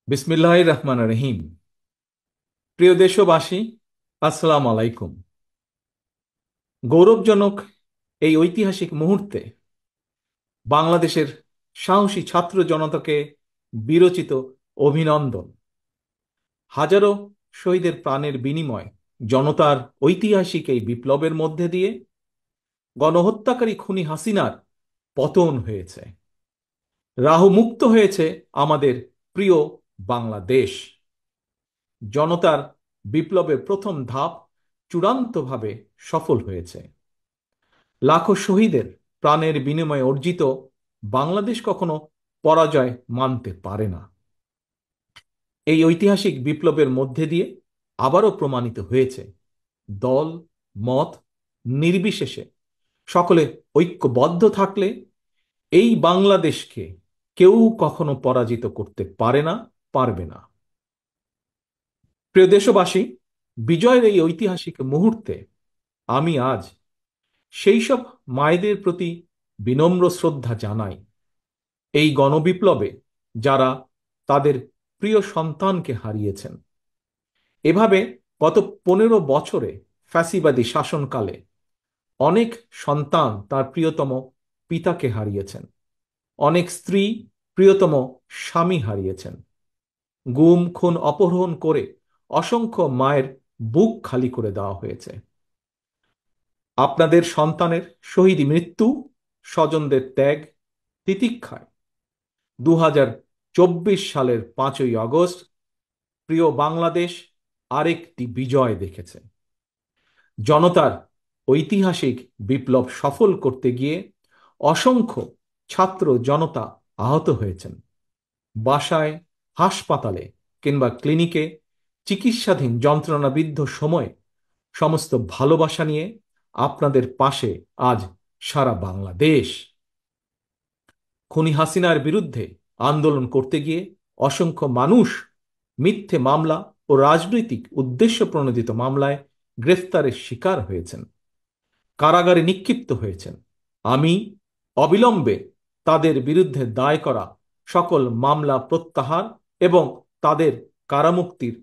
বিসমিল্লাহির রহমানির রহিম। প্রিয় দেশবাসী, আসসালামু আলাইকুম। গৌরবজনক এই ঐতিহাসিক মুহূর্তে বাংলাদেশের সাহসী ছাত্র জনতাকে বিরচিত অভিনন্দন। হাজারো শহীদের প্রাণের বিনিময় জনতার ঐতিহাসিক এই বিপ্লবের মধ্যে দিয়ে গণহত্যাকারী খুনি হাসিনার পতন হয়েছে, রাহু মুক্ত হয়েছে আমাদের প্রিয় বাংলাদেশ। জনতার বিপ্লবের প্রথম ধাপ চূড়ান্তভাবে সফল হয়েছে। লাখো শহীদের প্রাণের বিনিময়ে অর্জিত বাংলাদেশ কখনো পরাজয় মানতে পারে না। এই ঐতিহাসিক বিপ্লবের মধ্যে দিয়ে আবারও প্রমাণিত হয়েছে, দল মত নির্বিশেষে সকলে ঐক্যবদ্ধ থাকলে এই বাংলাদেশকে কেউ কখনো পরাজিত করতে পারে না, পারবে না। প্রিয় দেশবাসী, বিজয়ের এই ঐতিহাসিক মুহূর্তে আমি আজ সেই সব মায়েদের প্রতি বিনম্র শ্রদ্ধা জানাই, এই গণবিপ্লবে যারা তাদের প্রিয় সন্তানকে হারিয়েছেন। এভাবে গত 15 বছরে ফ্যাসিবাদী শাসনকালে অনেক সন্তান তার প্রিয়তম পিতাকে হারিয়েছেন, অনেক স্ত্রী প্রিয়তম স্বামী হারিয়েছেন। গুম খুন অপহরণ করে অসংখ্য মায়ের বুক খালি করে দেওয়া হয়েছে। আপনাদের সন্তানের শহীদ মৃত্যু, স্বজনদের ত্যাগ, তিতিক্ষায় 2024 সালের 5ই আগস্ট প্রিয় বাংলাদেশ আরেকটি বিজয় দেখেছে। জনতার ঐতিহাসিক বিপ্লব সফল করতে গিয়ে অসংখ্য ছাত্র জনতা আহত হয়েছেন। বাসায়, হাসপাতালে কিংবা ক্লিনিকে চিকিৎসাধীন যন্ত্রণাবিদ্ধ সময়ে সমস্ত ভালোবাসা নিয়ে আপনাদের পাশে আজ সারা বাংলাদেশ। খুনি হাসিনার বিরুদ্ধে আন্দোলন করতে গিয়ে অসংখ্য মানুষ মিথ্যে মামলা ও রাজনৈতিক উদ্দেশ্য প্রণোদিত মামলায় গ্রেফতারের শিকার হয়েছেন, কারাগারে নিক্ষিপ্ত হয়েছেন। আমি অবিলম্বে তাদের বিরুদ্ধে দায় করা সকল মামলা প্রত্যাহার এবং তাদের কারামুক্তির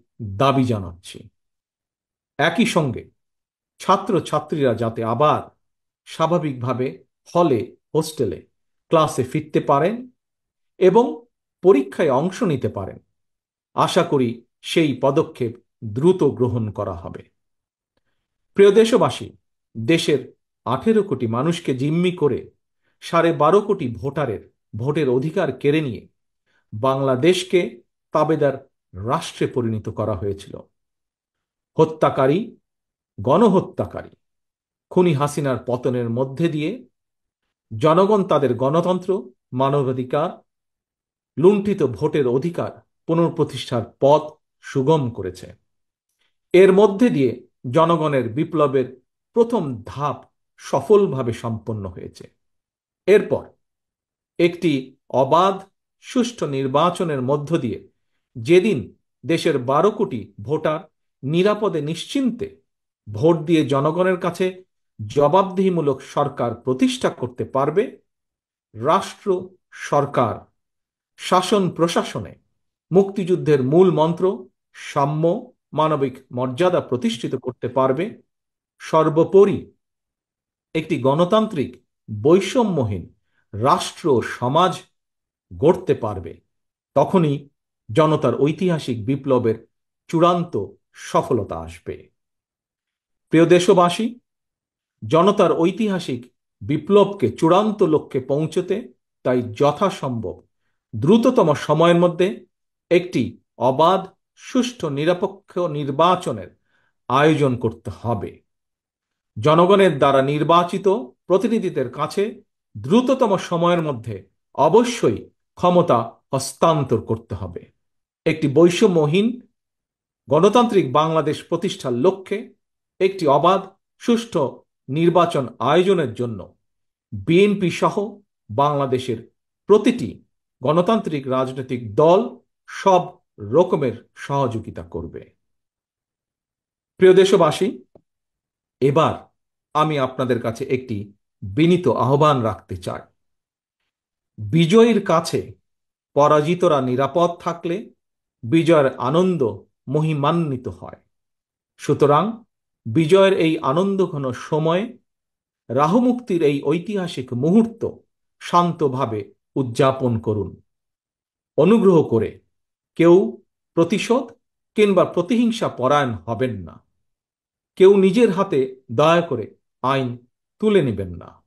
দাবি জানাচ্ছি। একই সঙ্গে ছাত্র ছাত্রীরা যাতে আবার স্বাভাবিকভাবে হলে, হোস্টেলে, ক্লাসে ফিরতে পারেন এবং পরীক্ষায় অংশ নিতে পারেন, আশা করি সেই পদক্ষেপ দ্রুত গ্রহণ করা হবে। প্রিয় দেশবাসী, দেশের 18 কোটি মানুষকে জিম্মি করে 12.5 কোটি ভোটারের ভোটের অধিকার কেড়ে নিয়ে বাংলাদেশকে তাবেদার রাষ্ট্রে পরিণত করা হয়েছিল। হত্যাকারী, গণহত্যাকারী খুনি হাসিনার পতনের মধ্যে দিয়ে জনগণ তাদের গণতন্ত্র, মানবাধিকার, লুণ্ঠিত ভোটের অধিকার পুনঃপ্রতিষ্ঠার পথ সুগম করেছে। এর মধ্যে দিয়ে জনগণের বিপ্লবের প্রথম ধাপ সফলভাবে সম্পন্ন হয়েছে। এরপর একটি অবাধ সুষ্ঠু নির্বাচনের মধ্য দিয়ে যেদিন দেশের 12 কোটি ভোটার নিরাপদে নিশ্চিন্তে ভোট দিয়ে জনগণের কাছে জবাবদিহিমূলক সরকার প্রতিষ্ঠা করতে পারবে, রাষ্ট্র, সরকার, শাসন প্রশাসনে মুক্তিযুদ্ধের মূল মন্ত্র সাম্য, মানবিক মর্যাদা প্রতিষ্ঠিত করতে পারবে, সর্বোপরি একটি গণতান্ত্রিক বৈষম্যহীন রাষ্ট্র সমাজ গড়তে পারবে, তখনই জনতার ঐতিহাসিক বিপ্লবের চূড়ান্ত সফলতা আসবে। প্রিয় দেশবাসী, জনতার ঐতিহাসিক বিপ্লবকে চূড়ান্ত লক্ষ্যে পৌঁছতে তাই যথাসম্ভব দ্রুততম সময়ের মধ্যে একটি অবাধ, সুষ্ঠু, নিরপেক্ষ নির্বাচনের আয়োজন করতে হবে। জনগণের দ্বারা নির্বাচিত প্রতিনিধিদের কাছে দ্রুততম সময়ের মধ্যে অবশ্যই ক্ষমতা হস্তান্তর করতে হবে। একটি বৈষম্যহীন গণতান্ত্রিক বাংলাদেশ প্রতিষ্ঠার লক্ষ্যে একটি অবাধ, সুষ্ঠু নির্বাচন আয়োজনের জন্য বিএনপি সহ বাংলাদেশের প্রতিটি গণতান্ত্রিক রাজনৈতিক দল সব রকমের সহযোগিতা করবে। প্রিয় দেশবাসী, এবার আমি আপনাদের কাছে একটি বিনীত আহ্বান রাখতে চাই। বিজয়ীর কাছে পরাজিতরা নিরাপদ থাকলে বিজয়ের আনন্দ মহিমান্বিত হয়। সুতরাং বিজয়ের এই আনন্দঘন সময়ে রাহুমুক্তির এই ঐতিহাসিক মুহূর্ত শান্তভাবে উদযাপন করুন। অনুগ্রহ করে কেউ প্রতিশোধ কিংবা প্রতিহিংসা পরায়ণ হবেন না। কেউ নিজের হাতে দয়া করে আইন তুলে নেবেন না।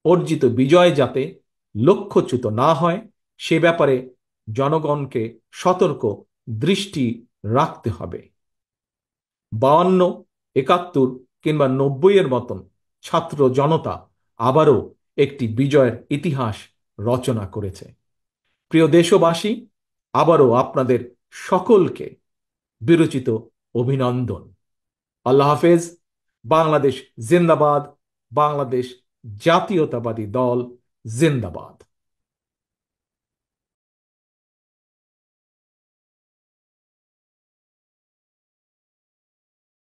অর্জিত বিজয় যাতে লক্ষ্যচ্যুত না হয় সে ব্যাপারে জনগণকে সতর্ক দৃষ্টি রাখতে হবে। 52, 71 কিংবা 90-এর মতন ছাত্র জনতা আবারও একটি বিজয়ের ইতিহাস রচনা করেছে। প্রিয় দেশবাসী, আবারও আপনাদের সকলকে বিরচিত অভিনন্দন। আল্লাহ হাফেজ। বাংলাদেশ জিন্দাবাদ। বাংলাদেশ জাতীয়তাবাদী দল জিন্দাবাদ।